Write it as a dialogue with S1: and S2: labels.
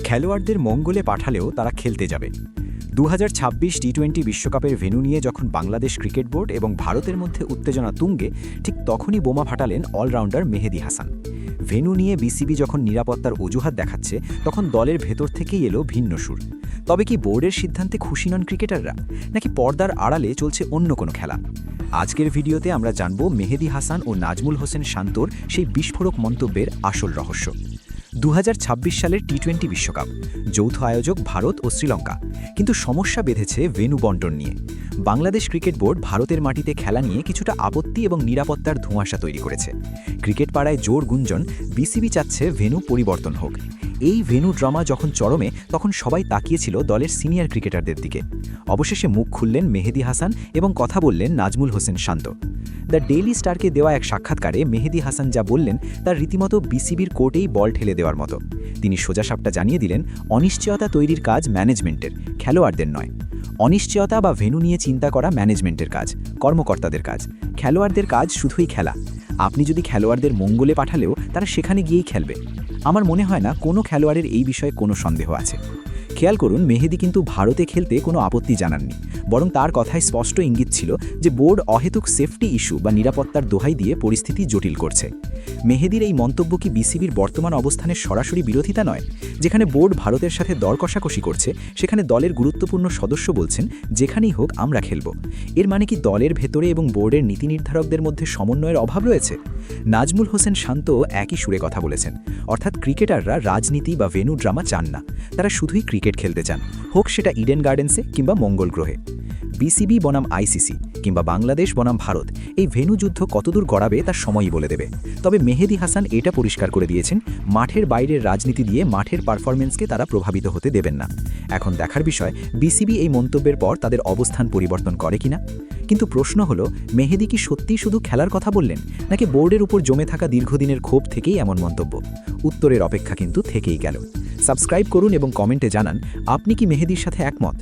S1: খেলোয়াড়দের মঙ্গলে পাঠালেও তারা খেলতে যাবে। 2026 টি-20 বিশ্বকাপের ভেন্যু নিয়ে যখন বাংলাদেশ ক্রিকেট বোর্ড এবং ভারতের মধ্যে উত্তেজনা তুঙ্গে, ঠিক তখনই বোমা ফাটালেন অলরাউন্ডার মেহেদী হাসান। ভেন্যু নিয়ে বিসিবি যখন নিরাপত্তার অজুহাত দেখাচ্ছে, তখন দলের ভেতর থেকেই এলো ভিন্ন সুর। তবে কি বোর্ডের সিদ্ধান্তে খুশি নন ক্রিকেটাররা, নাকি পর্দার আড়ালে চলছে অন্য কোনো খেলা? আজকের ভিডিওতে আমরা জানব মেহেদী হাসান ও নাজমুল হোসেন শান্তর সেই বিস্ফোরক মন্তব্যের আসল রহস্য। 2026 সালের টি-20 বিশ্বকাপ, যৌথ আয়োজক ভারত ও শ্রীলঙ্কা, কিন্তু সমস্যা বেঁধেছে ভেন্যু বণ্টন নিয়ে। বাংলাদেশ ক্রিকেট বোর্ড ভারতের মাটিতে খেলা নিয়ে কিছুটা আপত্তি এবং নিরাপত্তার ধোঁয়াশা তৈরি করেছে। ক্রিকেট পাড়ায় জোর গুঞ্জন, বিসিবি চাচ্ছে ভেন্যু পরিবর্তন হোক। এই ভেন্যু ড্রামা যখন চরমে, তখন সবাই তাকিয়েছিল দলের সিনিয়র ক্রিকেটারদের দিকে। অবশেষে মুখ খুললেন মেহেদী হাসান এবং কথা বললেন নাজমুল হোসেন শান্ত। দ্য ডেইলি স্টারকে দেওয়া এক সাক্ষাৎকারে মেহেদী হাসান যা বললেন, তার রীতিমতো বিসিবির কোর্টেই বল ঠেলে দেওয়ার মতো। তিনি সোজাসাপটা জানিয়ে দিলেন, অনিশ্চয়তা তৈরির কাজ ম্যানেজমেন্টের, খেলোয়াড়দের নয়। অনিশ্চয়তা বা ভেন্যু নিয়ে চিন্তা করা ম্যানেজমেন্টের কাজ, কর্মকর্তাদের কাজ। খেলোয়াড়দের কাজ শুধুই খেলা। আপনি যদি খেলোয়াড়দের মঙ্গলে পাঠালেও তারা সেখানে গিয়েই খেলবে। আমার মনে হয় না কোনো খেলোয়াড়ের এই বিষয়ে কোনো সন্দেহ আছে। খেয়াল করুন, মেহেদী কিন্তু ভারতে খেলতে কোনো আপত্তি জানাননি, বরং তার কথায় স্পষ্ট ইঙ্গিত ছিল যে বোর্ড অহেতুক সেফটি ইস্যু বা নিরাপত্তার দোহাই দিয়ে পরিস্থিতি জটিল করছে। মেহেদীর এই মন্তব্য কি বিসিবির বর্তমান অবস্থানের সরাসরি বিরোধিতা নয়? যেখানে বোর্ড ভারতের সাথে দর কষাকষি করছে, সেখানে দলের গুরুত্বপূর্ণ সদস্য বলছেন যেখানেই হোক আমরা খেলব। এর মানে কি দলের ভেতরে এবং বোর্ডের নীতি নির্ধারকদের মধ্যে সমন্বয়ের অভাব রয়েছে? নাজমুল হোসেন শান্ত একই সুরে কথা বলেছেন, অর্থাৎ ক্রিকেটাররা রাজনীতি বা ভেন্যু ড্রামা চান না, তারা শুধুই ক্রিকেট খেলতে চান, হোক সেটা ইডেন গার্ডেন্সে কিংবা মঙ্গল গ্রহে। বিসিবি বনাম আইসিসি কিংবা বাংলাদেশ বনাম ভারত, এই ভেন্যু যুদ্ধ কতদূর গড়াবে তার সময়ই বলে দেবে। তবে মেহেদী হাসান এটা পরিষ্কার করে দিয়েছেন, মাঠের বাইরের রাজনীতি দিয়ে মাঠের পারফরমেন্সকে তারা প্রভাবিত হতে দেবেন না। এখন দেখার বিষয়, বিসিবি এই মন্তব্যের পর তাদের অবস্থান পরিবর্তন করে কিনা। কিন্তু প্রশ্ন হলো, মেহেদী কি সত্যিই শুধু খেলার কথা বললেন, নাকি বোর্ডের উপর জমে থাকা দীর্ঘদিনের ক্ষোভ থেকেই এমন মন্তব্য? উত্তরের অপেক্ষা কিন্তু থেকেই গেল। সাবস্ক্রাইব করুন এবং কমেন্টে জানান, আপনি কি মেহেদীর সাথে একমত?